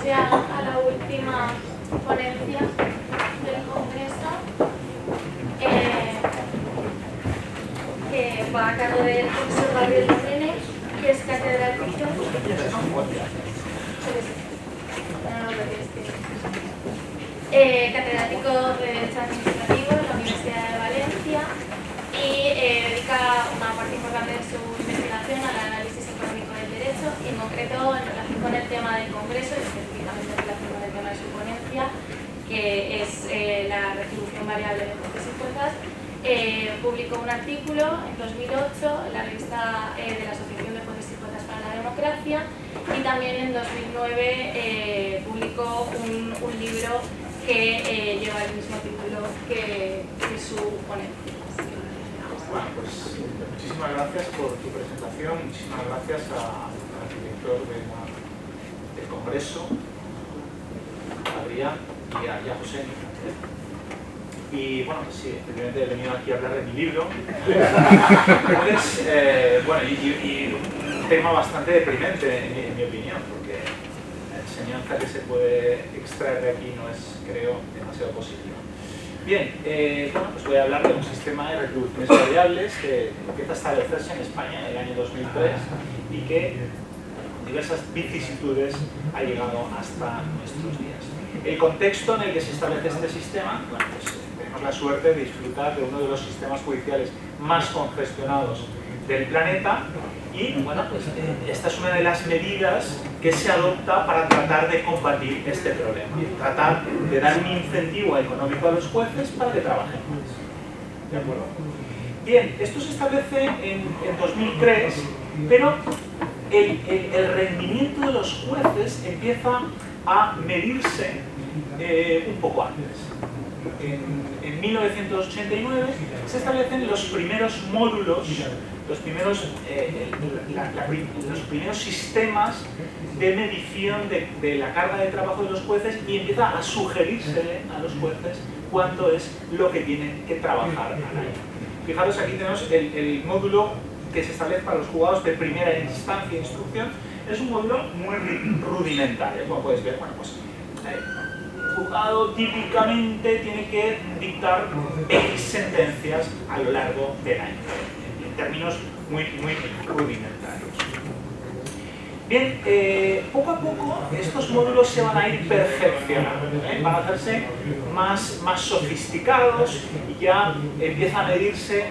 ya a la última ponencia del Congreso, que va a cargo del profesor Gabriel Domene, que es catedrático. Catedrático de Derecho Administrativo en la Universidad de Valencia y dedica una parte importante de su investigación al análisis económico del derecho, y en concreto en relación con el tema del Congreso y específicamente en relación con el tema de su ponencia, que es la retribución variable de jueces y juezas. Publicó un artículo en 2008 en la revista de la Asociación de Jueces y Juezas para la Democracia, y también en 2009 publicó un libro que lleva el mismo título que su ponencia. Bueno, pues muchísimas gracias por tu presentación, muchísimas gracias al director del Congreso, Adrián, y a José. Y bueno, sí, efectivamente he venido aquí a hablar de mi libro. Entonces, bueno, y un tema bastante deprimente en mi opinión, porque la enseñanza que se puede extraer de aquí no es, creo, demasiado positiva. Bien, bueno, pues voy a hablar de un sistema de retribuciones variables que empieza a establecerse en España en el año 2003 y que con diversas vicisitudes ha llegado hasta nuestros días. El contexto en el que se establece este sistema, bueno, pues tenemos la suerte de disfrutar de uno de los sistemas judiciales más congestionados del planeta, y bueno, pues esta es una de las medidas que se adopta para tratar de combatir este problema, tratar de dar un incentivo económico a los jueces para que trabajen más. ¿De acuerdo? Bien, esto se establece en 2003, pero el rendimiento de los jueces empieza a medirse un poco antes. En 1989 se establecen los primeros módulos, los primeros sistemas de medición de la carga de trabajo de los jueces, y empieza a sugerírsele a los jueces cuánto es lo que tienen que trabajar al año. Fijaros, aquí tenemos el módulo que se establece para los juzgados de primera instancia de instrucción. Es un módulo muy rudimentario, como podéis ver. Bueno, pues un juzgado típicamente tiene que dictar X sentencias a lo largo del año, en términos muy rudimentarios. Bien, poco a poco estos módulos se van a ir perfeccionando, van a hacerse más sofisticados, y ya empieza a medirse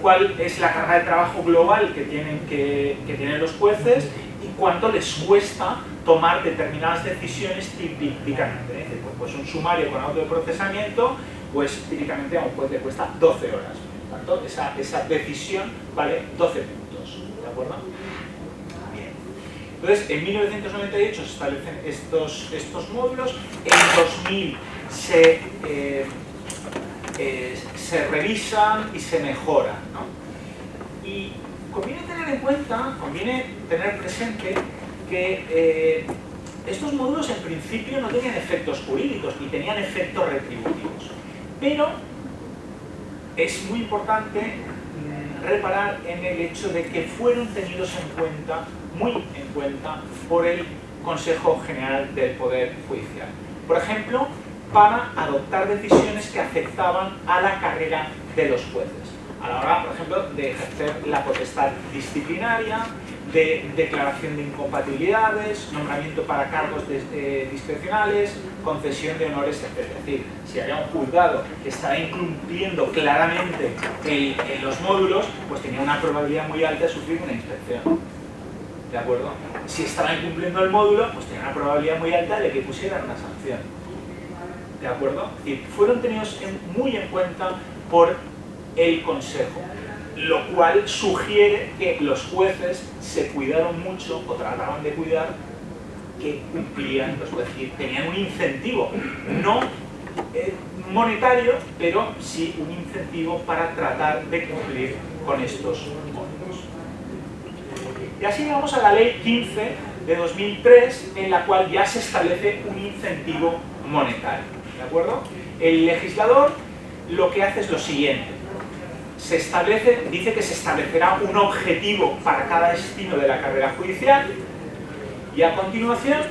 cuál es la carga de trabajo global que tienen los jueces y cuánto les cuesta tomar determinadas decisiones típicamente. Pues un sumario con auto de procesamiento, pues típicamente a un juez le cuesta 12 horas. Por tanto, esa decisión vale 12 puntos. ¿De acuerdo? Bien. Entonces, en 1998 se establecen estos módulos. En 2000 se revisan y se mejoran, ¿no? Y conviene tener presente que estos módulos en principio no tenían efectos jurídicos ni tenían efectos retributivos, pero es muy importante reparar en el hecho de que fueron tenidos muy en cuenta por el Consejo General del Poder Judicial. Por ejemplo, para adoptar decisiones que afectaban a la carrera de los jueces, a la hora, por ejemplo, de ejercer la potestad disciplinaria, de declaración de incompatibilidades, nombramiento para cargos discrecionales, concesión de honores, etc. Es decir, si había un juzgado que estaba incumpliendo claramente los módulos, pues tenía una probabilidad muy alta de sufrir una inspección. ¿De acuerdo? Si estaba incumpliendo el módulo, pues tenía una probabilidad muy alta de que pusieran una sanción. ¿De acuerdo? Es decir, fueron tenidos muy en cuenta por el Consejo, lo cual sugiere que los jueces se cuidaron mucho, o trataban de cuidar, que cumplían, pues, es decir, tenían un incentivo, no monetario, pero sí un incentivo para tratar de cumplir con estos módulos. Y así llegamos a la Ley 15 de 2003, en la cual ya se establece un incentivo monetario. ¿De acuerdo? El legislador lo que hace es lo siguiente. Dice que se establecerá un objetivo para cada destino de la carrera judicial, y a continuación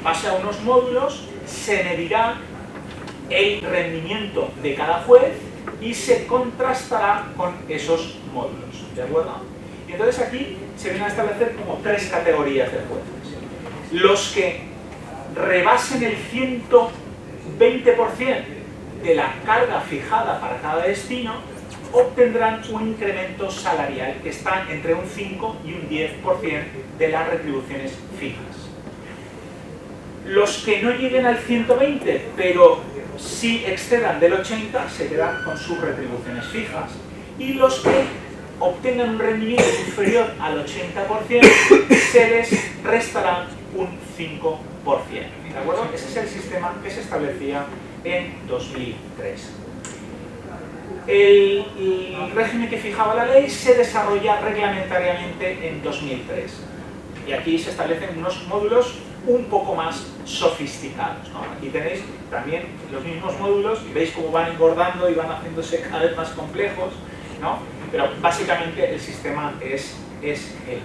base a unos módulos, se medirá el rendimiento de cada juez y se contrastará con esos módulos, ¿de acuerdo? Y entonces aquí se vienen a establecer como 3 categorías de jueces. Los que rebasen el 120% de la carga fijada para cada destino obtendrán un incremento salarial que está entre un 5 y un 10% de las retribuciones fijas. Los que no lleguen al 120, pero sí excedan del 80, se quedan con sus retribuciones fijas. Y los que obtengan un rendimiento inferior al 80%, se les restará un 5%. ¿De acuerdo? Ese es el sistema que se establecía en 2003. El régimen que fijaba la ley se desarrolla reglamentariamente en 2003. Y aquí se establecen unos módulos un poco más sofisticados, ¿no? Aquí tenéis también los mismos módulos y veis cómo van engordando y van haciéndose cada vez más complejos, ¿no? Pero básicamente el sistema es el mismo.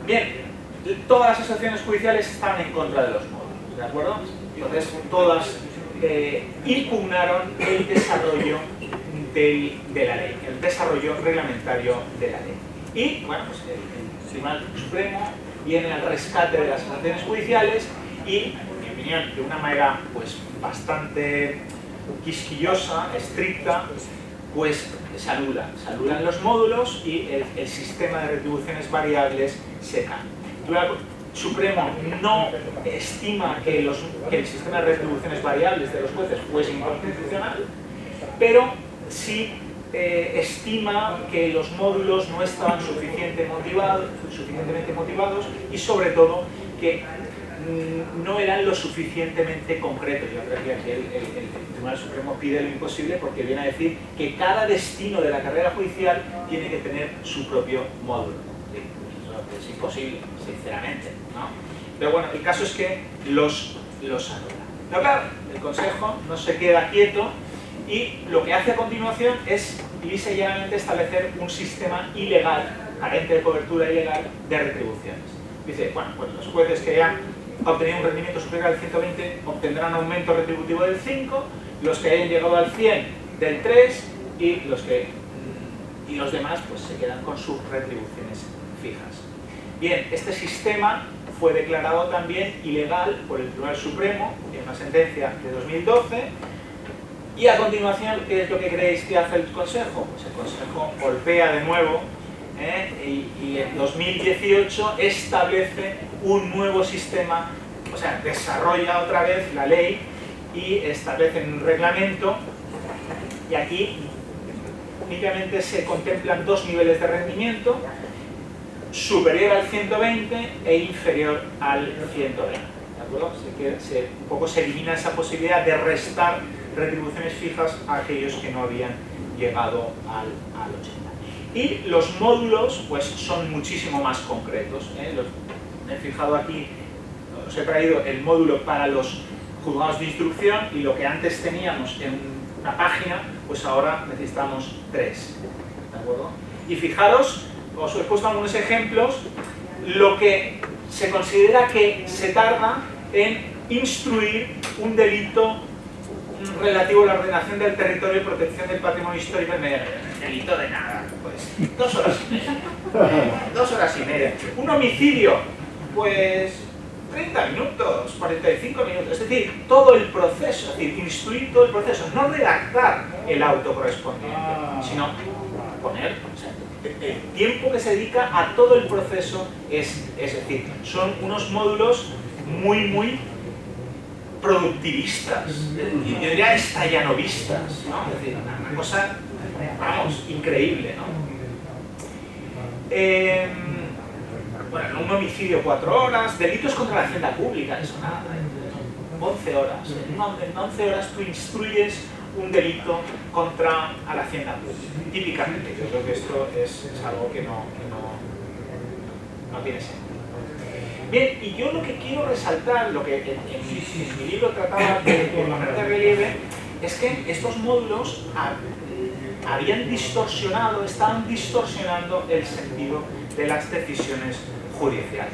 Bien, todas las asociaciones judiciales están en contra de los módulos, ¿de acuerdo? Entonces todas impugnaron el desarrollo de la ley, el desarrollo reglamentario de la ley. Y bueno, pues el Tribunal Supremo viene al rescate de las asociaciones judiciales y, en mi opinión, de una manera pues bastante quisquillosa, estricta, pues se anulan los módulos y el sistema de retribuciones variables se cae. El Tribunal Supremo no estima que el sistema de retribuciones variables de los jueces fuese inconstitucional, pero sí estima que los módulos no estaban suficientemente motivados y sobre todo que no eran lo suficientemente concretos. Yo creo que aquí el Tribunal Supremo pide lo imposible porque viene a decir que cada destino de la carrera judicial tiene que tener su propio módulo. ¿Sí? Eso es imposible, sinceramente, ¿no? Pero bueno, el caso es que los anula. Pero claro, el Consejo no se queda quieto y lo que hace a continuación es lisa y llanamente establecer un sistema ilegal, carente de cobertura ilegal, de retribuciones. Dice, bueno, pues los jueces que hayan obtenido un rendimiento superior al 120 obtendrán aumento retributivo del 5, los que hayan llegado al 100 del 3 y los demás pues se quedan con sus retribuciones fijas. Bien, este sistema fue declarado también ilegal por el Tribunal Supremo en una sentencia de 2012. Y a continuación, ¿qué es lo que creéis que hace el Consejo? Pues el Consejo golpea de nuevo y en 2018 establece un nuevo sistema, o sea, desarrolla otra vez la ley y establece un reglamento, y aquí únicamente se contemplan 2 niveles de rendimiento, superior al 120 e inferior al 120. ¿De acuerdo? Un poco se elimina esa posibilidad de restar retribuciones fijas a aquellos que no habían llegado al 80. Y los módulos pues son muchísimo más concretos. Me he fijado aquí, os he traído el módulo para los juzgados de instrucción y lo que antes teníamos en una página, pues ahora necesitamos 3. ¿De acuerdo? Y fijaros, os he puesto algunos ejemplos, lo que se considera que se tarda en instruir un delito relativo a la ordenación del territorio y protección del patrimonio histórico y medio. Delito de nada, pues 2 horas y media. 2 horas y media. Un homicidio, pues 30 minutos, 45 minutos. Es decir, todo el proceso, es decir, instruir todo el proceso, no redactar el auto correspondiente, sino poner, o sea, el tiempo que se dedica a todo el proceso es decir, son unos módulos muy productivistas, yo diría estallanovistas, ¿no? Es decir, una cosa, vamos, increíble, ¿no? Bueno, un homicidio 4 horas, delitos contra la hacienda pública, eso nada, 11 horas. En 11 horas tú instruyes un delito contra a la hacienda pública, típicamente. Yo creo que esto es algo que no tiene sentido. Bien, y yo lo que quiero resaltar, lo que en mi libro trataba de poner de relieve, es que estos módulos estaban distorsionando el sentido de las decisiones judiciales.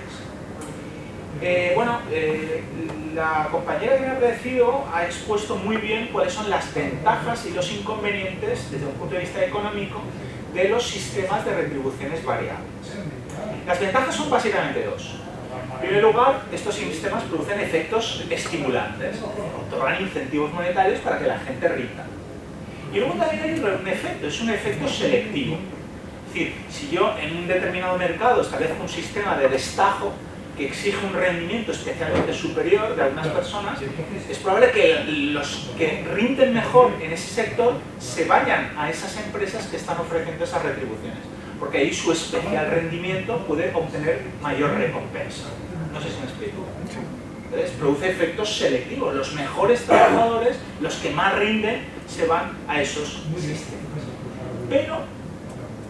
La compañera que me ha precedido ha expuesto muy bien cuáles son las ventajas y los inconvenientes desde un punto de vista económico de los sistemas de retribuciones variables. Las ventajas son básicamente dos. En primer lugar, estos sistemas producen efectos estimulantes, otorgan incentivos monetarios para que la gente rinda. Y luego también hay un efecto, es un efecto selectivo. Es decir, si yo en un determinado mercado establezco un sistema de destajo que exige un rendimiento especialmente superior de algunas personas, es probable que los que rinden mejor en ese sector se vayan a esas empresas que están ofreciendo esas retribuciones, porque ahí su especial rendimiento puede obtener mayor recompensa. No sé si me explico. Entonces, produce efectos selectivos. Los mejores trabajadores, los que más rinden, se van a esos sistemas. Pero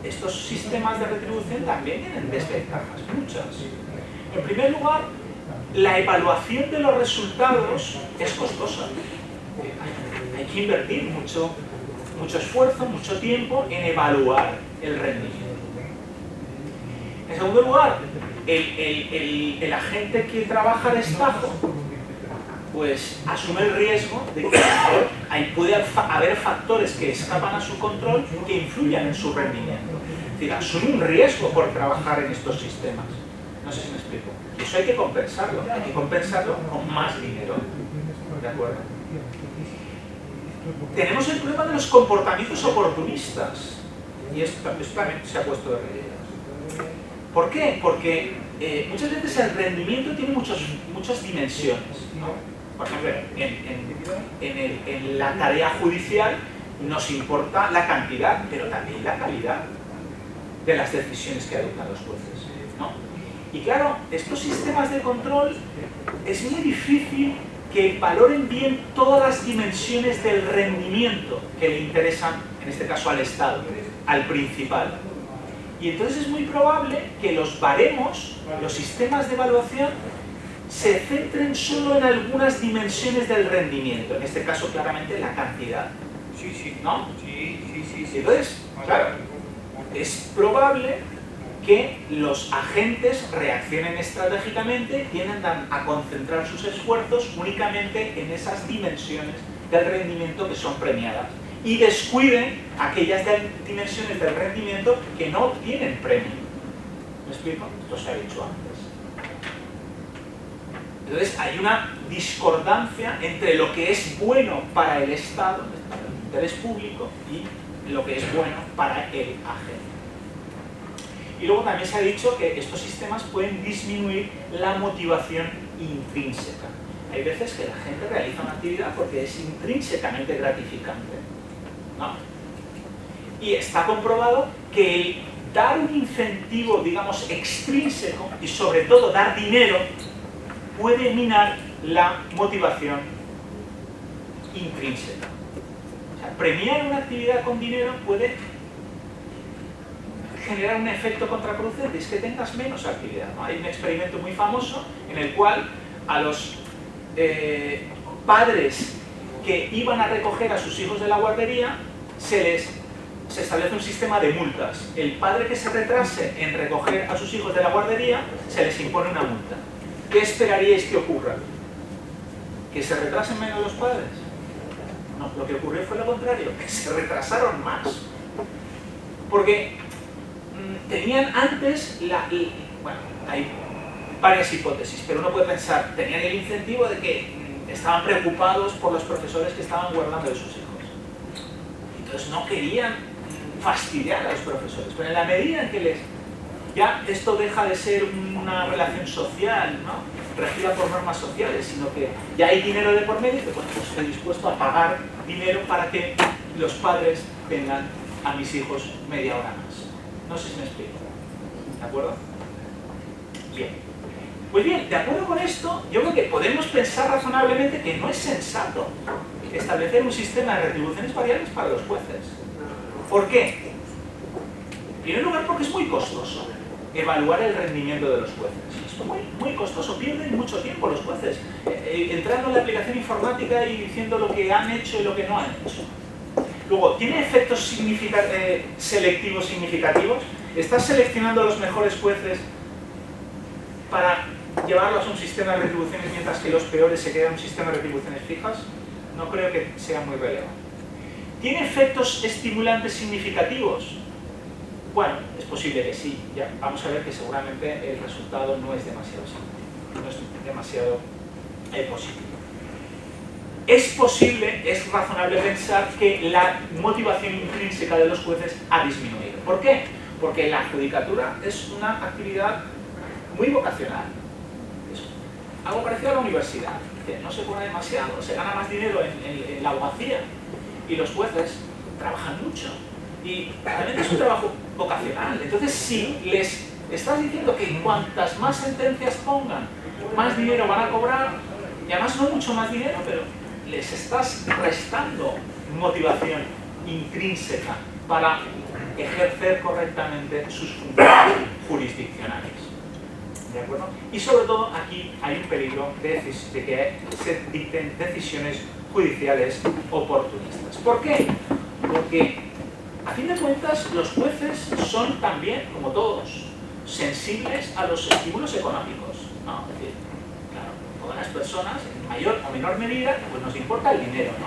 estos sistemas de retribución también tienen desventajas, muchas. En primer lugar, la evaluación de los resultados es costosa. Hay que invertir mucho esfuerzo, mucho tiempo en evaluar el rendimiento. En segundo lugar, el agente que trabaja de destajo pues asume el riesgo de que ahí puede haber factores que escapan a su control que influyan en su rendimiento. Es decir, asume un riesgo por trabajar en estos sistemas. No sé si me explico. Y eso hay que compensarlo con más dinero. ¿De acuerdo? Tenemos el problema de los comportamientos oportunistas. Y esto también se ha puesto de relieve. ¿Por qué? Porque muchas veces el rendimiento tiene muchas dimensiones, ¿no? Por ejemplo, en la tarea judicial nos importa la cantidad, pero también la calidad de las decisiones que adoptan los jueces, ¿no? Y claro, estos sistemas de control es muy difícil que valoren bien todas las dimensiones del rendimiento que le interesan, en este caso al Estado, al principal. Y entonces es muy probable que los baremos, los sistemas de evaluación, se centren solo en algunas dimensiones del rendimiento, en este caso claramente la cantidad. Sí. ¿No? Sí. Entonces, claro, es probable que los agentes reaccionen estratégicamente, tiendan a concentrar sus esfuerzos únicamente en esas dimensiones del rendimiento que son premiadas y descuiden aquellas dimensiones del rendimiento que no obtienen premio. ¿Me explico? Esto se ha dicho antes. Entonces hay una discordancia entre lo que es bueno para el Estado, el interés público, y lo que es bueno para el agente. Y luego también se ha dicho que estos sistemas pueden disminuir la motivación intrínseca. Hay veces que la gente realiza una actividad porque es intrínsecamente gratificante, ¿no? Y está comprobado que el dar un incentivo, digamos, extrínseco y sobre todo dar dinero puede minar la motivación intrínseca. O sea, premiar una actividad con dinero puede generar un efecto contraproducente, es que tengas menos actividad, ¿no? Hay un experimento muy famoso en el cual a los padres que iban a recoger a sus hijos de la guardería se establece un sistema de multas. El padre que se retrase en recoger a sus hijos de la guardería se les impone una multa. ¿Qué esperaríais que ocurra? ¿Que se retrasen menos los padres? No, lo que ocurrió fue lo contrario, que se retrasaron más. Porque tenían antes bueno, hay varias hipótesis, pero uno puede pensar, tenían el incentivo de que estaban preocupados por los profesores que estaban guardando de sus hijos. Entonces no querían fastidiar a los profesores, pero en la medida en que ya esto deja de ser una relación social, ¿no?, regida por normas sociales, sino que ya hay dinero de por medio, y pues estoy dispuesto a pagar dinero para que los padres tengan a mis hijos media hora más. No sé si me explico. ¿De acuerdo? Bien. Pues bien, de acuerdo con esto, yo creo que podemos pensar razonablemente que no es sensato establecer un sistema de retribuciones variables para los jueces. ¿Por qué? En primer lugar, porque es muy costoso evaluar el rendimiento de los jueces. Es muy costoso, pierden mucho tiempo los jueces entrando en la aplicación informática y diciendo lo que han hecho y lo que no han hecho. Luego, ¿tiene efectos selectivos significativos? ¿Estás seleccionando a los mejores jueces para llevarlos a un sistema de retribuciones mientras que los peores se quedan en un sistema de retribuciones fijas? No creo que sea muy relevante. ¿Tiene efectos estimulantes significativos? Bueno, es posible que sí. Ya vamos a ver que seguramente el resultado no es demasiado simple, no es demasiado positivo. Es posible, es razonable pensar que la motivación intrínseca de los jueces ha disminuido. ¿Por qué? Porque la judicatura es una actividad muy vocacional. Es algo parecido a la universidad, que no se cobra demasiado, se gana más dinero en la abogacía y los jueces trabajan mucho. Y realmente es un trabajo vocacional. Entonces, si les estás diciendo que cuantas más sentencias pongan, más dinero van a cobrar, y además no mucho más dinero, pero les estás restando motivación intrínseca para ejercer correctamente sus funciones jurisdiccionales. ¿De acuerdo? Y sobre todo aquí hay un peligro de que se dicten decisiones judiciales oportunistas. ¿Por qué? Porque a fin de cuentas los jueces son también, como todos, sensibles a los estímulos económicos, ¿no? Es decir, claro, todas las personas, en mayor o menor medida, pues nos importa el dinero, ¿no?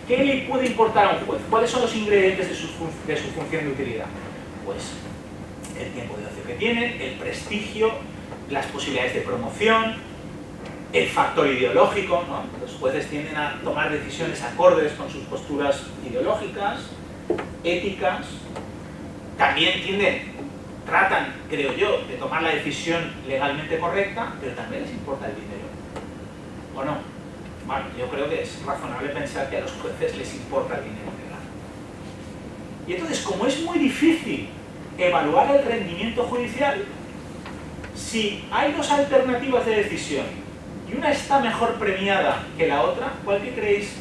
¿Qué le puede importar a un juez? ¿Cuáles son los ingredientes de su función de utilidad? Pues el tiempo de ocio que tienen, el prestigio, las posibilidades de promoción, el factor ideológico, ¿no? Los jueces tienden a tomar decisiones acordes con sus posturas ideológicas, éticas, también tratan, creo yo, de tomar la decisión legalmente correcta, pero también les importa el dinero. ¿O no? Bueno, yo creo que es razonable pensar que a los jueces les importa el dinero legal. Y entonces, como es muy difícil evaluar el rendimiento judicial, si hay dos alternativas de decisión y una está mejor premiada que la otra, ¿cuál creéis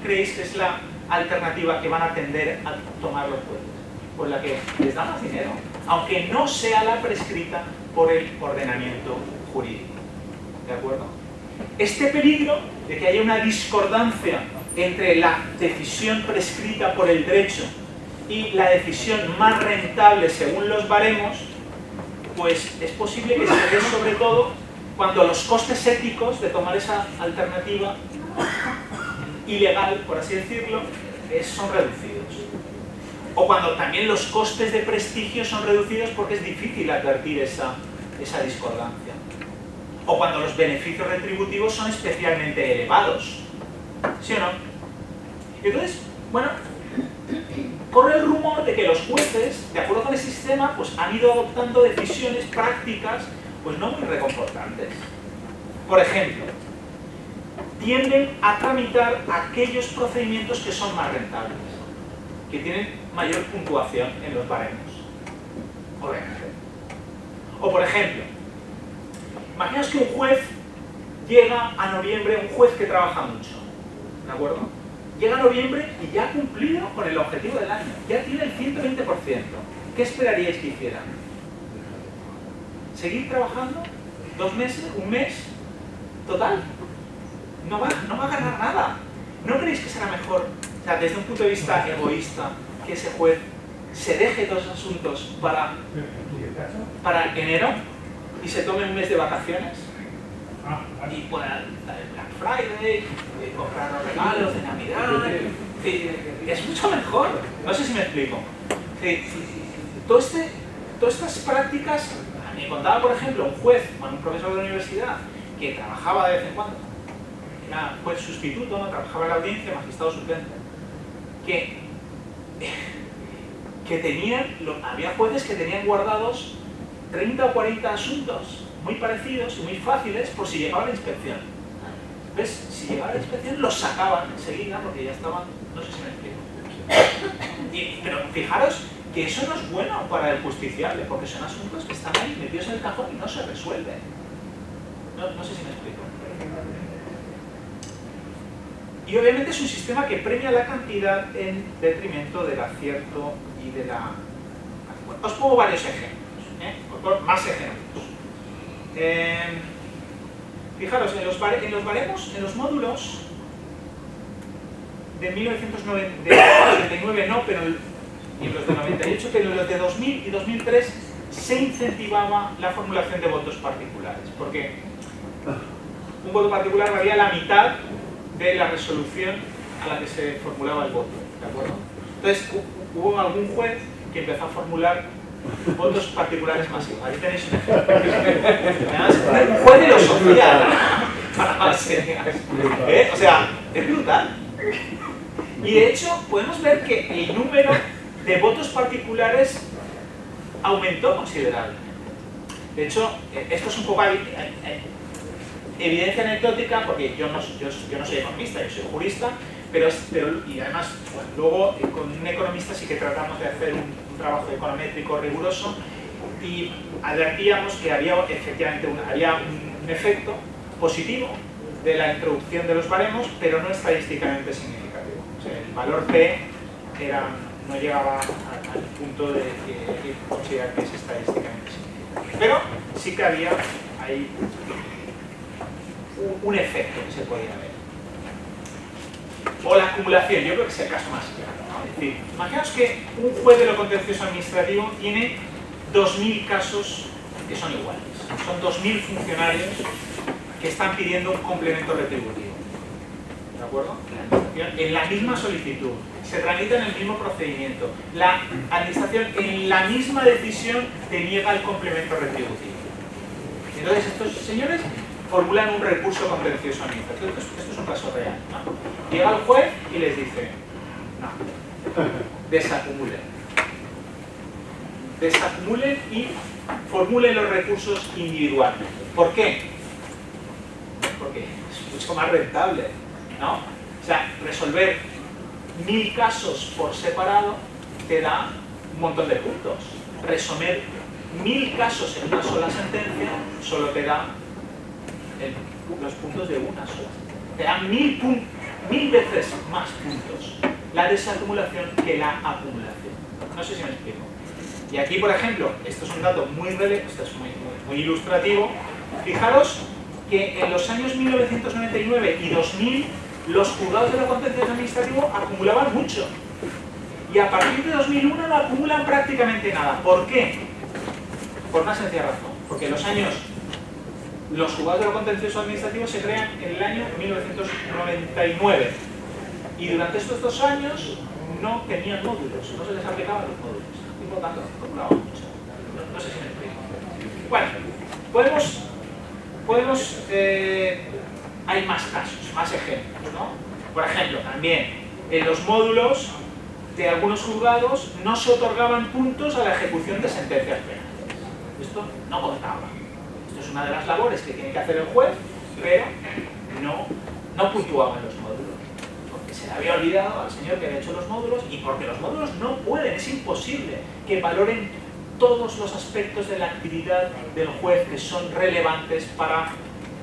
que es la alternativa que van a tender a tomar los jueces? Pues la que les da más dinero, aunque no sea la prescrita por el ordenamiento jurídico. ¿De acuerdo? Este peligro de que haya una discordancia entre la decisión prescrita por el derecho y la decisión más rentable según los baremos, pues es posible que se dé sobre todo cuando los costes éticos de tomar esa alternativa ilegal, por así decirlo, son reducidos. O cuando también los costes de prestigio son reducidos porque es difícil advertir esa discordancia. O cuando los beneficios retributivos son especialmente elevados. ¿Sí o no? Entonces, bueno, corre el rumor de que los jueces, de acuerdo con el sistema, pues han ido adoptando decisiones prácticas pues no muy reconfortantes. Por ejemplo, tienden a tramitar aquellos procedimientos que son más rentables, que tienen mayor puntuación en los baremos. O por ejemplo, imaginaos que un juez llega a noviembre, un juez que trabaja mucho, ¿de acuerdo? Llega a noviembre y ya ha cumplido con el objetivo del año, ya tiene el 120%. ¿Qué esperaríais que hiciera? ¿Seguir trabajando? ¿2 meses? ¿1 mes? ¿Total? No va a ganar nada. ¿No creéis que será mejor, o sea, desde un punto de vista egoísta, que ese juez se deje todos los asuntos para enero y se tome un mes de vacaciones? Y pueda dar el Black Friday, comprar los regalos de Navidad. Es mucho mejor. No sé si me explico. Todas estas prácticas, me contaba, por ejemplo, un juez, un profesor de la universidad, que trabajaba de vez en cuando, era juez sustituto, ¿no? Trabajaba en la audiencia, magistrado suplente, que tenían, había jueces que tenían guardados 30 o 40 asuntos muy parecidos y muy fáciles por si llegaba la inspección. ¿Ves? Si llegaba la inspección los sacaban enseguida porque ya estaban, no sé si me explico. Pero fijaros que eso no es bueno para el justiciable, porque son asuntos que están ahí metidos en el cajón y no se resuelven. No sé si me explico. Y obviamente es un sistema que premia la cantidad en detrimento del acierto y de la... Bueno, os pongo varios ejemplos, os pongo más ejemplos. Fijaros, en los baremos, en los módulos de 1999 no, pero y en los de 98, pero en los de 2000 y 2003 se incentivaba la formulación de votos particulares, porque un voto particular valía la mitad de la resolución a la que se formulaba el voto, ¿de acuerdo? Entonces hubo algún juez que empezó a formular votos particulares masivos. Aquí tenéis un ejemplo. Un juez de filosofía para base. O sea, es brutal. Y de hecho podemos ver que el número de votos particulares aumentó considerablemente. De hecho, esto es un poco evidencia anecdótica, porque yo no soy economista, yo soy jurista, y además, bueno, luego con un economista sí que tratamos de hacer un trabajo econométrico riguroso y advertíamos que había efectivamente había un efecto positivo de la introducción de los baremos, pero no estadísticamente significativo. O sea, el valor P no llegaba al punto de considerar que es estadísticamente significativo. Pero sí que había ahí un efecto que se podía ver. O la acumulación, yo creo que es el caso más claro, ¿no? Es decir, imaginaos que un juez de lo contencioso administrativo tiene 2.000 casos que son iguales. Son 2.000 funcionarios que están pidiendo un complemento retributivo. ¿De acuerdo? En la misma solicitud, se tramita en el mismo procedimiento. La administración en la misma decisión te niega el complemento retributivo. Entonces estos señores formulan un recurso contencioso administrativo. Esto es un caso real, ¿no? Llega el juez y les dice, no, desacumulen. Desacumulen y formulen los recursos individualmente. ¿Por qué? Porque es mucho más rentable, ¿no? O sea, resolver 1000 casos por separado te da un montón de puntos. Resolver 1000 casos en una sola sentencia solo te da los puntos de una sola. Te dan 1000 veces más puntos la desacumulación que la acumulación. No sé si me explico. Y aquí, por ejemplo, esto es un dato muy ilustrativo. Fijaros que en los años 1999 y 2000 los juzgados de lo contencioso administrativo acumulaban mucho. Y a partir de 2001 no acumulan prácticamente nada. ¿Por qué? Por una sencilla razón. Porque los juzgados de lo contencioso administrativo se crean en el año 1999. Y durante estos 2 años no tenían módulos, no se les aplicaban los módulos. Y por lo tanto, acumulaban mucho. No sé si me explico. Bueno, hay más casos, más ejemplos, ¿no? Por ejemplo, también en los módulos de algunos juzgados no se otorgaban puntos a la ejecución de sentencias penales. Esto no contaba. Esto es una de las labores que tiene que hacer el juez, pero no puntuaban los módulos. Porque se le había olvidado al señor que había hecho los módulos y porque los módulos no pueden, es imposible que valoren todos los aspectos de la actividad del juez que son relevantes para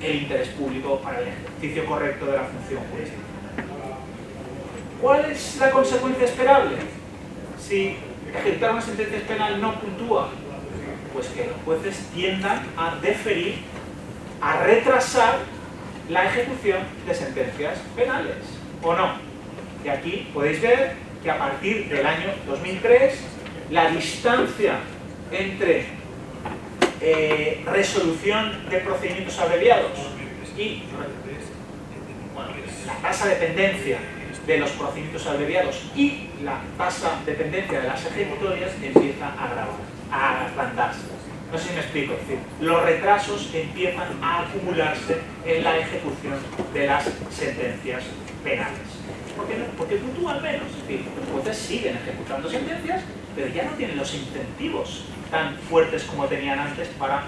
el interés público, para el ejercicio correcto de la función jurídica. ¿Cuál es la consecuencia esperable? Si ejecutar una sentencia penal no puntúa, pues que los jueces tiendan a deferir, a retrasar la ejecución de sentencias penales, ¿o no? Y aquí podéis ver que a partir del año 2003 la distancia entre resolución de procedimientos abreviados y la tasa de pendencia de los procedimientos abreviados y la tasa de pendencia de las ejecutorias empieza a agrandarse. No sé si me explico, es decir, los retrasos empiezan a acumularse en la ejecución de las sentencias penales. ¿Por qué no? Porque puntúan menos, es decir, los jueces siguen ejecutando sentencias, pero ya no tienen los incentivos tan fuertes como tenían antes para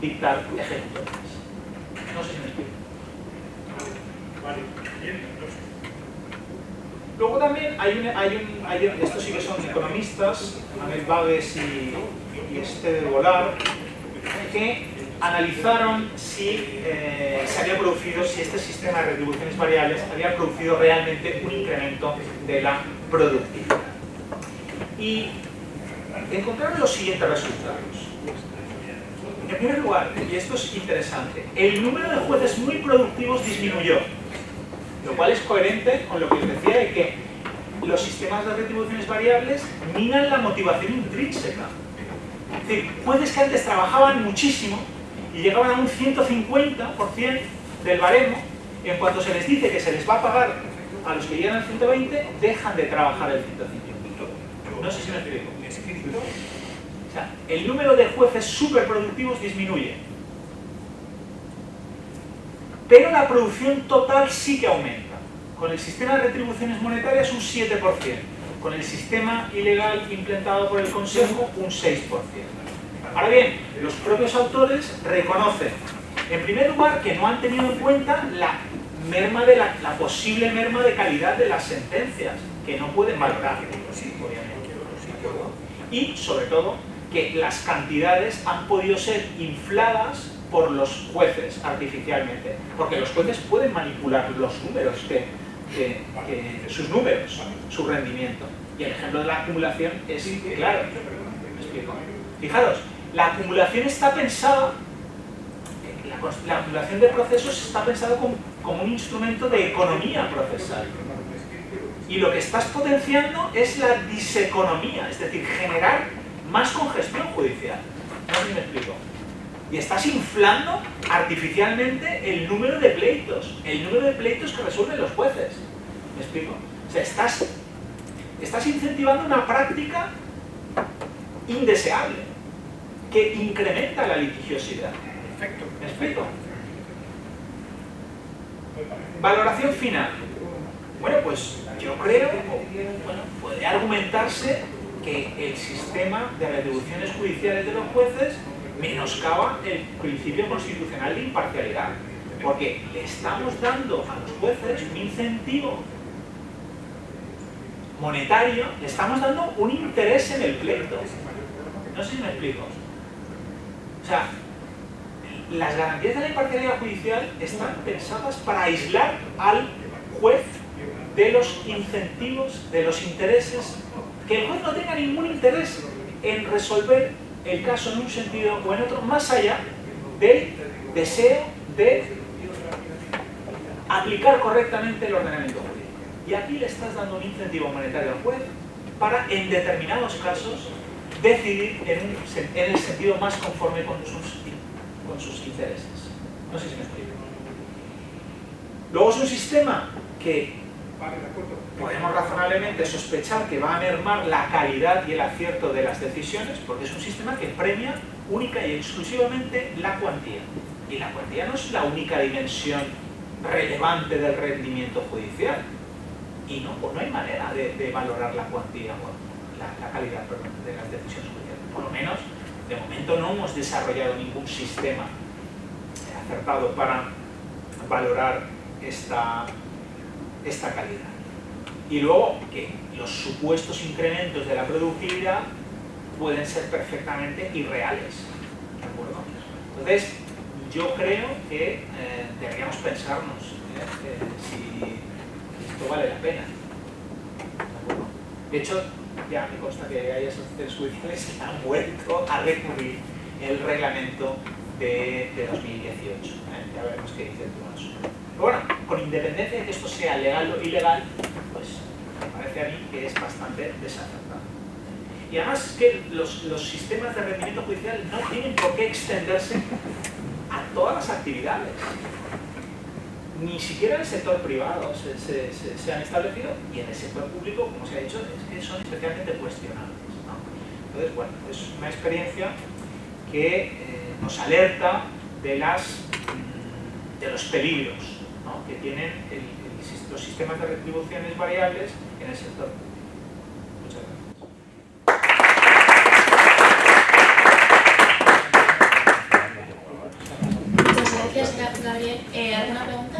dictar ejecutorias. No sé si me explico. Vale. Luego también estos sí que son economistas, Amel Bagues y Este de Volar, que analizaron si este sistema de retribuciones variables había producido realmente un incremento de la productividad. Y encontraron los siguientes resultados. En primer lugar, y esto es interesante, el número de jueces muy productivos disminuyó, lo cual es coherente con lo que os decía de que los sistemas de retribuciones variables minan la motivación intrínseca Es decir, jueces que antes trabajaban muchísimo y llegaban a un 150% del baremo, en cuanto se les dice que se les va a pagar a los que llegan al 120, dejan de trabajar el 150. No sé si me explico. O sea, el número de jueces superproductivos disminuye, pero la producción total sí que aumenta. Con el sistema de retribuciones monetarias un 7%, con el sistema ilegal implementado por el Consejo un 6%. Ahora bien, los propios autores reconocen, en primer lugar, que no han tenido en cuenta la posible merma de calidad de las sentencias, que no pueden valorar, obviamente. Y, sobre todo, que las cantidades han podido ser infladas por los jueces artificialmente, porque los jueces pueden manipular los números, sus números, su rendimiento. Y el ejemplo de la acumulación es claro. ¿Me explico? Fijaros, la acumulación está pensada, la acumulación de procesos está pensada como un instrumento de economía procesal. Y lo que estás potenciando es la diseconomía, es decir, generar más congestión judicial. No sé si me explico. Y estás inflando artificialmente el número de pleitos que resuelven los jueces. ¿Me explico? O sea, estás incentivando una práctica indeseable que incrementa la litigiosidad. Perfecto. ¿Me explico? Valoración final. Bueno, pues yo creo, puede argumentarse que el sistema de retribuciones judiciales de los jueces menoscaba el principio constitucional de imparcialidad, porque le estamos dando a los jueces un incentivo monetario, le estamos dando un interés en el pleito. No sé si me explico. O sea, las garantías de la imparcialidad judicial están pensadas para aislar al juez de los incentivos, de los intereses, que el juez no tenga ningún interés en resolver el caso en un sentido o en otro, más allá del deseo de aplicar correctamente el ordenamiento jurídico. Y aquí le estás dando un incentivo monetario al juez para, en determinados casos, decidir en el sentido más conforme con sus intereses. No sé si me explico. Luego es un sistema que podemos razonablemente sospechar que va a mermar la calidad y el acierto de las decisiones, porque es un sistema que premia única y exclusivamente la cuantía. Y la cuantía no es la única dimensión relevante del rendimiento judicial. Y no hay manera de valorar la cuantía, la calidad, perdón, de las decisiones judiciales. Por lo menos, de momento no hemos desarrollado ningún sistema acertado para valorar esta calidad. Y luego que los supuestos incrementos de la productividad pueden ser perfectamente irreales. ¿De acuerdo? Entonces, yo creo que deberíamos pensarnos si esto vale la pena. ¿De acuerdo? De hecho, ya me consta que hay asociaciones judiciales que han vuelto a recurrir el reglamento de 2018. Ya veremos qué dice el Tribunal Supremo. Pero bueno, con independencia de que esto sea legal o ilegal, pues me parece a mí que es bastante desacertado. Y además es que los sistemas de rendimiento judicial no tienen por qué extenderse a todas las actividades. Ni siquiera en el sector privado se han establecido, y en el sector público, como se ha dicho, es que son especialmente cuestionables, ¿no? Entonces, bueno, es una experiencia que nos alerta de los peligros, ¿no?, que tienen los sistemas de retribuciones variables en el sector público. Muchas gracias. Muchas gracias, Gabriel. ¿Alguna pregunta?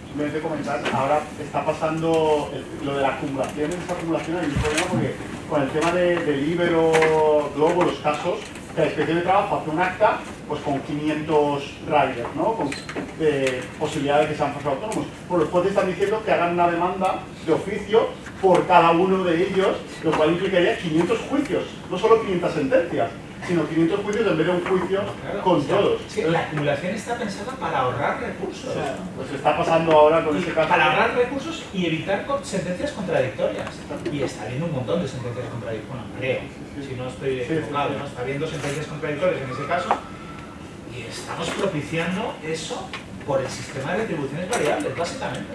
Simplemente comentar, ahora está pasando lo de la acumulación. En esta acumulación hay un problema porque con el tema de Libero, Globo, los casos, la inspección de trabajo hace un acta pues con 500 riders, ¿no?, con posibilidad de que sean falsos autónomos. Pues los jueces están diciendo que hagan una demanda de oficio por cada uno de ellos, lo cual implicaría 500 juicios, no solo 500 sentencias. sino 500 juicios en vez de un juicio Claro, con o sea, todos. es que la acumulación está pensada para ahorrar recursos. Pues está pasando ahora con Y ese caso. para ahorrar recursos y evitar sentencias contradictorias. Y está habiendo un montón de sentencias contradictorias. Bueno, creo, si no estoy equivocado, ¿no? Está habiendo sentencias contradictorias en ese caso. Y estamos propiciando eso por el sistema de retribuciones variables, básicamente.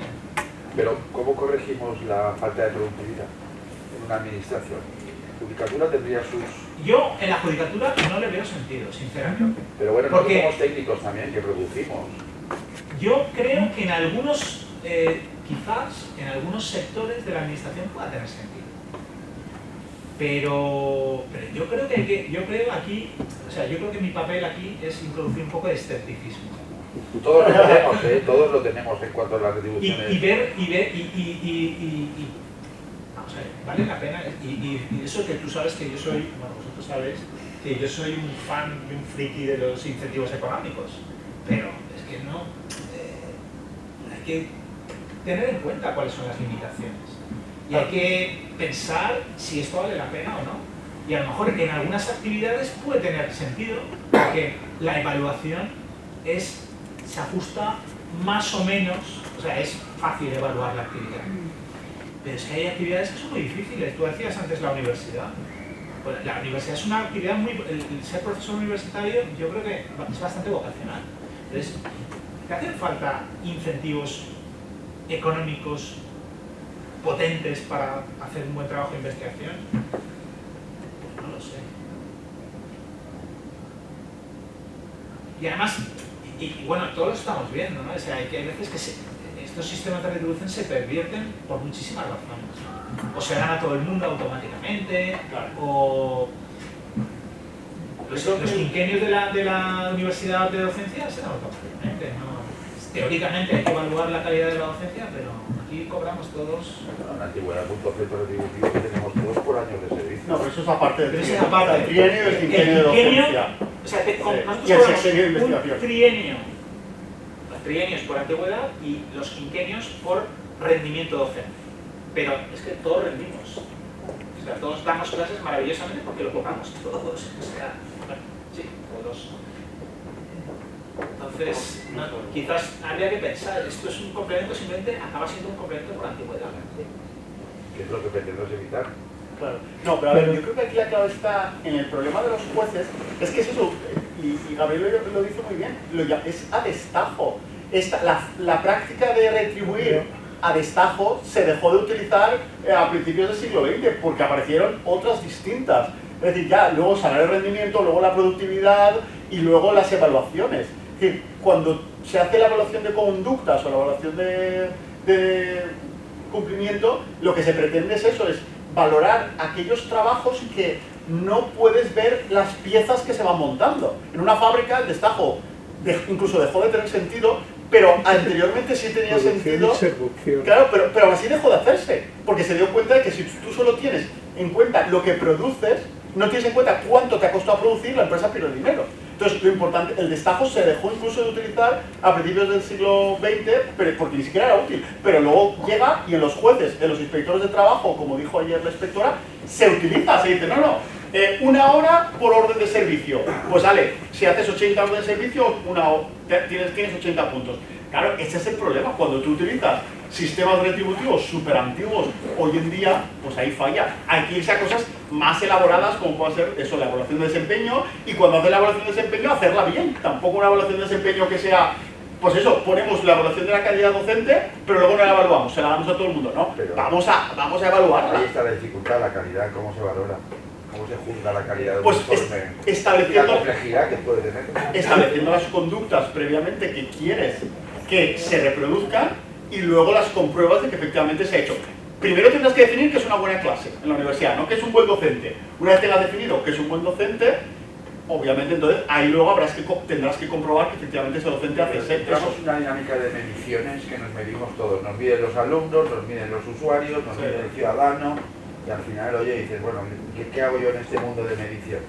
Pero, ¿cómo corregimos la falta de productividad en una administración? La judicatura tendría sus... Yo en la judicatura no le veo sentido, sinceramente. Pero bueno, Porque- nosotros somos técnicos también, que producimos. Yo creo que en algunos, quizás en algunos sectores de la administración pueda tener sentido. Pero yo creo que yo creo que mi papel aquí es introducir un poco de escepticismo. Todos lo tenemos, ¿eh? Todos lo tenemos en cuanto a las retribuciones. Vamos a ver, vale la pena. Y eso que tú sabes que yo soy, bueno, vosotros sabéis que yo soy un fan y un friki de los incentivos económicos. Pero es que no. Hay que tener en cuenta cuáles son las limitaciones. Y hay que pensar si esto vale la pena o no. Y a lo mejor en algunas actividades puede tener sentido, porque la evaluación se ajusta más o menos, o sea, es fácil evaluar la actividad. Pero es que hay actividades que son muy difíciles. Tú decías antes la universidad. Pues la universidad es una actividad muy... El ser profesor universitario yo creo que es bastante vocacional. Entonces, ¿te hacen falta incentivos económicos potentes para hacer un buen trabajo de investigación? Pues no lo sé. Y además, y bueno, todos lo estamos viendo, ¿no? O sea, hay veces que estos sistemas de retribución se pervierten por muchísimas razones. O se dan a todo el mundo automáticamente, Claro. o los quinquenios de la universidad de docencia se dan automáticamente, ¿no? Teóricamente hay que evaluar la calidad de la docencia, pero aquí cobramos todos. En la antigüedad, un concepto retributivo que tenemos todos por años de servicio. No, pero eso es aparte del Pero eso es trienio. aparte. El trienio y el quinquenio de docencia. O sea, nosotros Y el cobramos sexenio de un investigación. trienio. Los trienios por antigüedad y los quinquenios por rendimiento docente. Pero es que todos rendimos. O sea, todos damos clases maravillosamente porque lo cobramos todos. O sea, bueno, sí, todos. Entonces, quizás habría que pensar, esto es un complemento, simplemente acaba siendo un complemento por antigüedad. Que es lo que pretendemos evitar. Claro. No, pero a ver, yo creo que aquí la clave está en el problema de los jueces. Es que es eso, y Gabriel lo dice muy bien, es a destajo. La práctica de retribuir a destajo se dejó de utilizar a principios del siglo XX porque aparecieron otras distintas. Es decir, ya luego salario de rendimiento, luego la productividad y luego las evaluaciones. Es decir, cuando se hace la evaluación de conductas o la evaluación de cumplimiento, lo que se pretende es eso, es valorar aquellos trabajos que no puedes ver las piezas que se van montando. En una fábrica el destajo incluso dejó de tener sentido, pero anteriormente sí tenía sentido. Claro, pero aún así dejó de hacerse, porque se dio cuenta de que si tú solo tienes en cuenta lo que produces, no tienes en cuenta cuánto te ha costado producir, la empresa pierde dinero. Entonces, lo importante, el destajo se dejó incluso de utilizar a principios del siglo XX, porque ni siquiera era útil. Pero luego llega y en los jueces, en los inspectores de trabajo, como dijo ayer la inspectora, se utiliza, se dice, no, una hora por orden de servicio. Pues vale, si haces 80 órdenes de servicio, tienes 80 puntos. Claro, ese es el problema. Cuando tú utilizas sistemas retributivos súper antiguos, hoy en día, pues ahí falla. Hay que irse a cosas más elaboradas, como puede ser eso, la evaluación de desempeño, y cuando haces la evaluación de desempeño, hacerla bien. Tampoco una evaluación de desempeño que sea, pues eso, ponemos la evaluación de la calidad docente, pero luego no la evaluamos, se la damos a todo el mundo, ¿no? Pero vamos a evaluarla. Ahí está la dificultad, la calidad, cómo se valora, cómo se juzga la calidad de un Pues informe. Y la estableciendo complejidad que puede tener. estableciendo las conductas previamente que quieres que se reproduzcan y luego las compruebas de que efectivamente se ha hecho. Primero tendrás que definir qué es una buena clase en la universidad, no qué es un buen docente. Una vez tengas definido qué es un buen docente, obviamente entonces ahí luego tendrás que comprobar que efectivamente ese docente hace eso. Tenemos una dinámica de mediciones que nos medimos todos. Nos miden los alumnos, nos miden los usuarios, nos mide el ciudadano, y al final, oye, dices, bueno, ¿qué hago yo en este mundo de medición?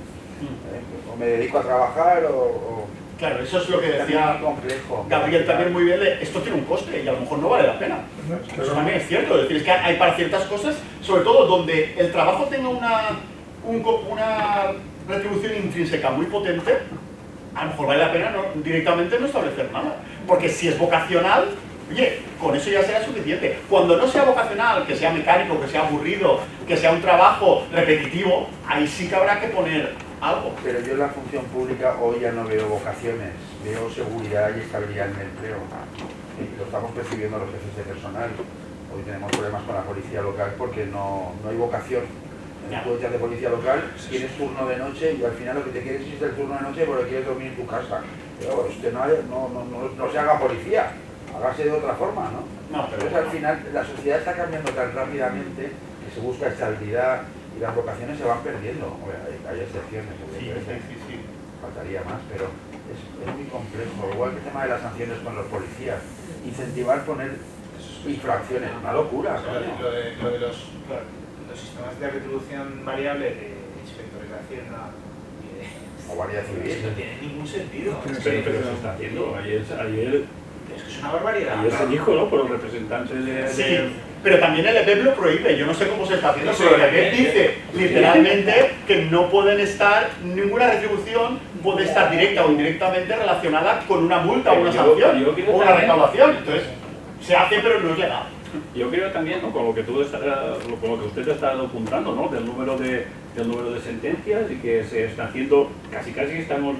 O me dedico a trabajar o... Claro, eso es lo que decía complejo. Gabriel también muy bien, esto tiene un coste y a lo mejor no vale la pena. Eso también es cierto, es decir, es que hay para ciertas cosas, sobre todo donde el trabajo tenga una retribución intrínseca muy potente, a lo mejor vale la pena directamente no establecer nada. Porque si es vocacional, oye, con eso ya será suficiente. Cuando no sea vocacional, que sea mecánico, que sea aburrido, que sea un trabajo repetitivo, ahí sí que habrá que poner algo. Pero yo en la función pública hoy ya no veo vocaciones, veo seguridad y estabilidad en el empleo. Y lo estamos percibiendo los jefes de personal. Hoy tenemos problemas con la policía local porque no hay vocación. Tú echas de policía local, tienes turno de noche y al final lo que te quieres es el turno de noche porque quieres dormir en tu casa. Pero usted no se haga policía, hágase de otra forma, ¿no? Pero al final la sociedad está cambiando tan rápidamente que se busca estabilidad y las vocaciones se van perdiendo. Hay excepciones, Sí. faltaría más, pero es muy complejo. Igual que el tema de las sanciones con los policías, incentivar poner infracciones, una locura. Lo de los sistemas de retribución variable de inspectores de Hacienda O Guardia Civil. no tiene ningún sentido. Pero se está haciendo. Ayer Es que es una barbaridad. se dijo, ¿no? Por los representantes de... Sí, pero también el EPEP lo prohíbe. Yo no sé cómo se está haciendo, pero el EPEP dice literalmente que no pueden estar, ninguna retribución puede estar directa o indirectamente relacionada con una multa o una sanción o una recaudación. Entonces, se hace pero no es legal. Yo creo también, ¿no? Con lo que usted está apuntando, ¿no? Del número de sentencias y que se está haciendo, casi estamos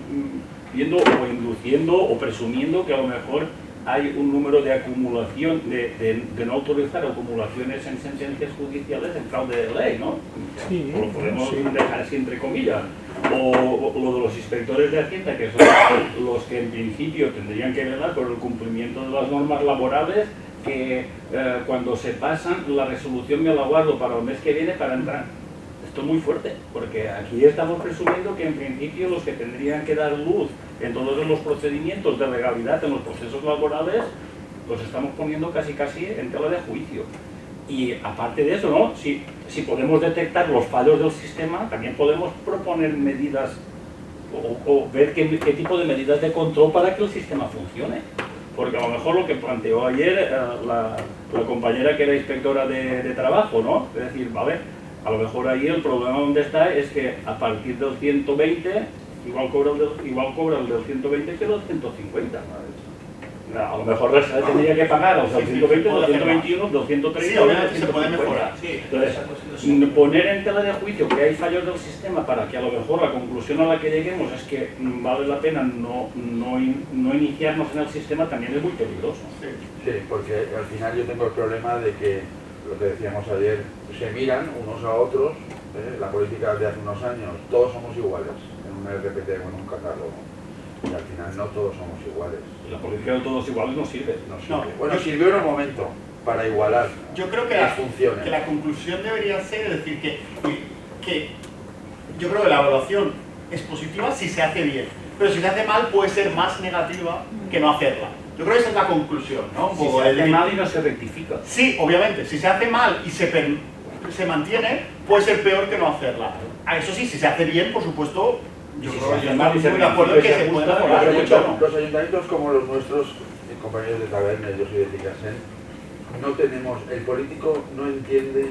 viendo o induciendo o presumiendo que a lo mejor hay un número de acumulación, de no autorizar acumulaciones en sentencias judiciales en fraude de ley, ¿no? Sí, O lo podemos sí. dejar así entre comillas. O lo de los inspectores de Hacienda, que son los que en principio tendrían que velar por el cumplimiento de las normas laborales, que cuando se pasan la resolución me la guardo para el mes que viene para entrar. Esto es muy fuerte, porque aquí estamos presumiendo que en principio los que tendrían que dar luz en todos los procedimientos de legalidad en los procesos laborales, los estamos poniendo casi en tela de juicio. Y aparte de eso, ¿no? Si podemos detectar los fallos del sistema, también podemos proponer medidas o ver qué tipo de medidas de control para que el sistema funcione. Porque a lo mejor lo que planteó ayer la compañera que era inspectora de trabajo, ¿no? Es decir, vale, a lo mejor ahí el problema donde está es que a partir del 120 igual cobra el del 120 que el del 150. A lo mejor tendría que pagar o sea, el 120, el 121, el 130. Sí, obviamente se puede mejorar. Entonces, poner en tela de juicio que hay fallos del sistema para que a lo mejor la conclusión a la que lleguemos es que vale la pena no iniciarnos en el sistema también es muy peligroso. Sí, porque al final yo tengo el problema de que, lo que decíamos ayer, se miran unos a otros, la política de hace unos años, todos somos iguales, en un RPT o en un catálogo, y al final no todos somos iguales. Y la política de todos iguales no sirve. No sirve. Bueno, sirvió en un momento para igualar. Yo creo que la conclusión debería ser, es decir, que yo creo que la evaluación es positiva si se hace bien, pero si se hace mal puede ser más negativa que no hacerla. Yo creo que esa es la conclusión, ¿no? Si se hace mal y no se rectifica. Sí, obviamente, si se hace mal y se mantiene, puede ser peor que no hacerla. Eso sí, si se hace bien, por supuesto, yo Si creo se que hace mal y se estoy de acuerdo en que se puede ajusta, mejorar yo creo mucho. Los ayuntamientos como los nuestros, mis compañeros de Tabernes, yo soy de Picasen, no tenemos, el político no entiende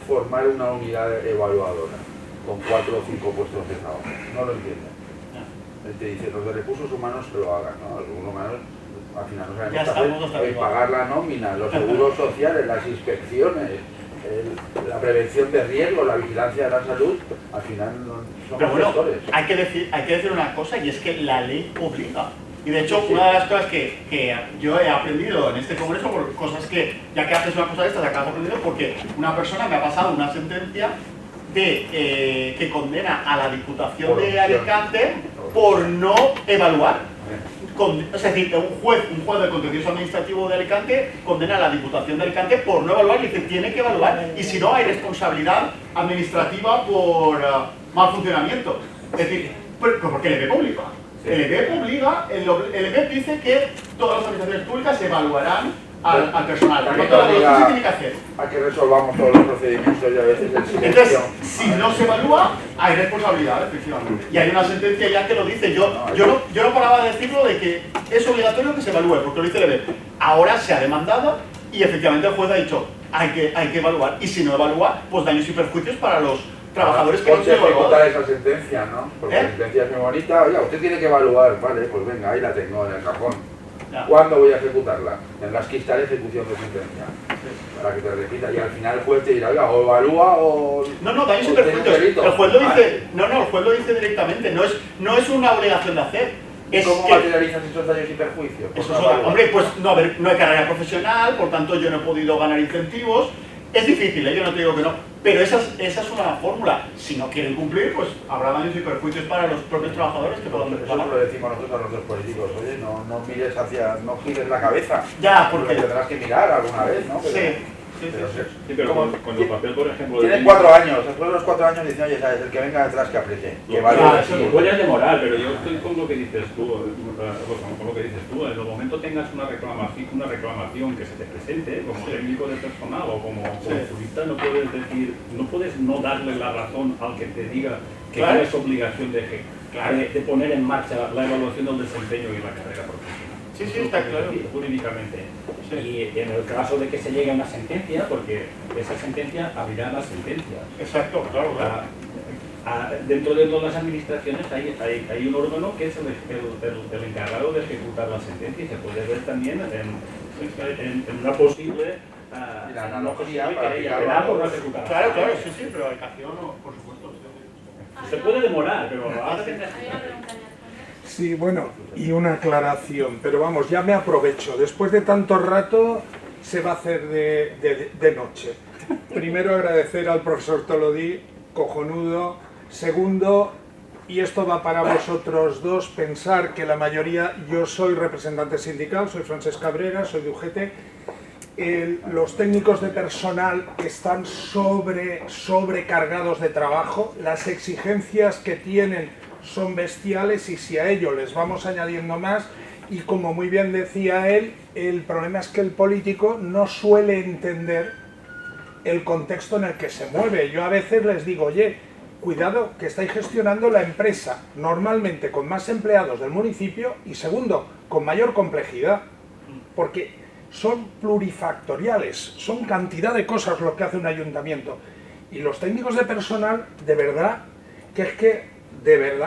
formar una unidad evaluadora con 4 o 5 puestos de trabajo, no lo entiende. Él te dice, los de recursos humanos que lo hagan, ¿no? Los recursos humanos al final no Ya sabemos estamos hasta pagar la nómina, los seguros sociales, las inspecciones, la prevención de riesgos, la vigilancia de la salud, al final Pero somos bueno, gestores. hay que decir una cosa, y es que la ley obliga. Y de hecho, una de las cosas que yo he aprendido en este congreso, por cosas que, ya que haces una cosa de estas, acabas aprendiendo, porque una persona me ha pasado una sentencia que condena a la Diputación de Alicante por no evaluar. Es decir, un juez de contencioso administrativo de Alicante condena a la Diputación de Alicante por no evaluar y dice tiene que evaluar, y si no hay responsabilidad administrativa por mal funcionamiento. Es decir, porque el EPEP obliga. El EPEP obliga, el EPEP dice que todas las administraciones públicas evaluarán al personal. Por lo tanto, la evaluación se tiene que hacer. A que resolvamos todos los procedimientos y a veces el silencio. Entonces, si no se evalúa, hay responsabilidad, efectivamente. Y hay una sentencia ya que lo dice. Yo no paraba de decirlo de que es obligatorio que se evalúe, porque lo dice el EPEP. Ahora se ha demandado y efectivamente el juez ha dicho hay que evaluar. Y si no evalúa, pues daños y perjuicios para los trabajadores que no Ponte se a ejecutar evaluaban. esa sentencia, ¿no? Porque la sentencia es muy bonita. Oiga, usted tiene que evaluar. Vale, pues venga, ahí la tengo en el cajón. Ya. ¿Cuándo voy a ejecutarla? Tendrás que instar ejecución de sentencia. Para que te repita. Y al final el juez te dirá, oiga, o evalúa o... No, no, daños y o tiene un perjuicios. delito. El juez lo Ah, dice, no, el juez lo dice directamente, no es una obligación de hacer. ¿Y Es cómo que, materializas estos daños y perjuicios? Pues eso no es otra- evalúas. hombre, pues no, a ver, no hay carrera profesional, por tanto yo no he podido ganar incentivos. Es difícil, yo no te digo que no, pero esa es una fórmula. Si no quieren cumplir, pues habrá daños y perjuicios para los propios trabajadores que puedan Eso reclamar. lo decimos nosotros a los dos políticos. Oye, no mires hacia... no gires la cabeza. Ya, Porque porque... tendrás que mirar alguna vez, ¿no? Pero- Sí, sí, pero sí. Sí, pero ¿cómo? cuando el papel, por ejemplo... Tienes 4 años, después de los 4 años dicen, oye, ¿sabes? El que venga detrás que apriete. Que vale. Claro, sí. lo puedes demorar, pero yo estoy con lo que dices tú, con lo que dices tú. En el momento tengas una reclamación que se te presente como técnico de personal o como jurista, no puedes decir, no puedes no darle la razón al que te diga que Claro. tienes obligación de poner en marcha la evaluación del desempeño y la carrera profesional. Sí, sí, Eso está puedes claro. decir jurídicamente. Sí. Y en el caso de que se llegue a una sentencia, porque esa sentencia abrirá la sentencia. Exacto, claro, claro. Dentro de todas las administraciones hay un órgano que es el encargado de ejecutar la sentencia y se puede ver también en una posible Y la analogía para querella aplicarlo penal a por no todos. ejecutar. Claro, claro, sí, sí, pero aplicación, por supuesto. Sí. Se puede demorar, pero ahora Hay una pregunta ya. Sí, bueno, y una aclaración, pero vamos, ya me aprovecho. Después de tanto rato se va a hacer de noche. Primero agradecer al profesor Tolodí, cojonudo. Segundo, y esto va para vosotros dos, pensar que la mayoría, yo soy representante sindical, soy Francesc Cabrera, soy de UGT, los técnicos de personal están sobrecargados de trabajo, las exigencias que tienen son bestiales y si a ello les vamos añadiendo más, y como muy bien decía él, el problema es que el político no suele entender el contexto en el que se mueve. Yo a veces les digo, oye, cuidado que estáis gestionando la empresa normalmente con más empleados del municipio y segundo, con mayor complejidad, porque son plurifactoriales, son cantidad de cosas lo que hace un ayuntamiento. Y los técnicos de personal, de verdad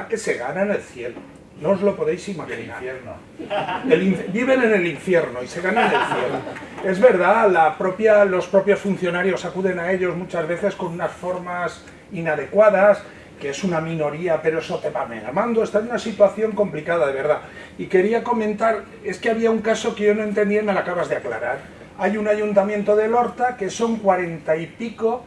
que se ganan el cielo. No os lo podéis El imaginar. infierno. Viven en el infierno y se ganan el cielo. Es verdad, los propios funcionarios acuden a ellos muchas veces con unas formas inadecuadas, que es una minoría, pero eso te va mermando, está en una situación complicada, de verdad. Y quería comentar, es que había un caso que yo no entendía y me lo acabas de aclarar. Hay un ayuntamiento de Lorta que son 40 y pico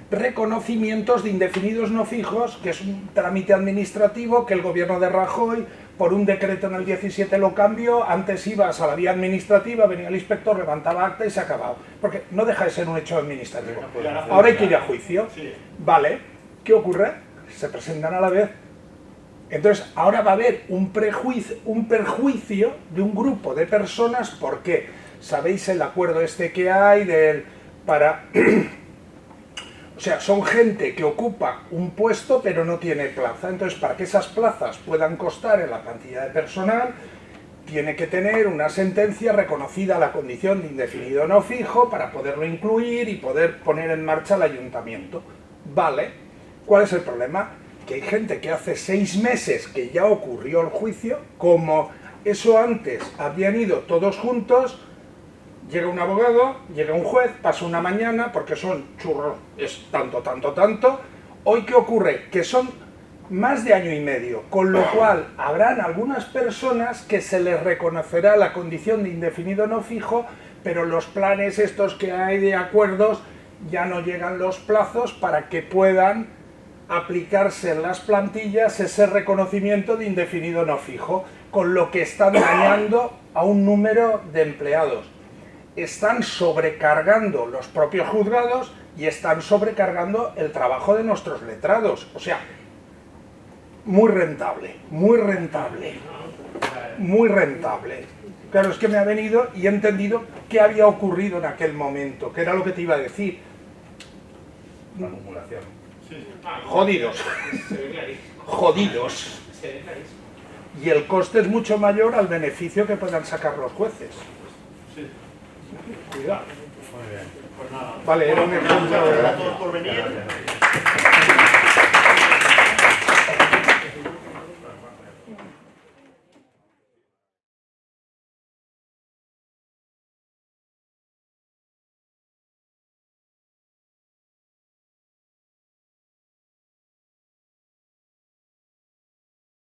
reconocimientos de indefinidos no fijos, que es un trámite administrativo que el gobierno de Rajoy, por un decreto en el 17 lo cambió, antes ibas a la vía administrativa, venía el inspector, levantaba acta y se ha acabado. Porque no deja de ser un hecho administrativo. Ahora hay que ir a juicio. Sí. Vale, ¿qué ocurre? Se presentan a la vez. Entonces, ahora va a haber un perjuicio de un grupo de personas, ¿por qué? ¿Sabéis el acuerdo este que hay para... O sea, son gente que ocupa un puesto pero no tiene plaza. Entonces, para que esas plazas puedan costar en la plantilla de personal, tiene que tener una sentencia reconocida la condición de indefinido no fijo para poderlo incluir y poder poner en marcha el ayuntamiento. Vale, ¿cuál es el problema? Que hay gente que hace 6 meses que ya ocurrió el juicio, como eso antes habían ido todos juntos, llega un abogado, llega un juez, pasa una mañana, porque son churros, es tanto. Hoy, ¿qué ocurre? Que son más de año y medio, con lo cual habrán algunas personas que se les reconocerá la condición de indefinido no fijo, pero los planes estos que hay de acuerdos ya no llegan los plazos para que puedan aplicarse en las plantillas ese reconocimiento de indefinido no fijo, con lo que están dañando a un número de empleados. Están sobrecargando los propios juzgados y están sobrecargando el trabajo de nuestros letrados. O sea, muy rentable. Claro, es que me ha venido y he entendido qué había ocurrido en aquel momento, que era lo que te iba a decir. La acumulación. Jodidos. Y el coste es mucho mayor al beneficio que puedan sacar los jueces. Cuidado. Pues nada. Vale, era un ejemplo. Gracias a todos por venir.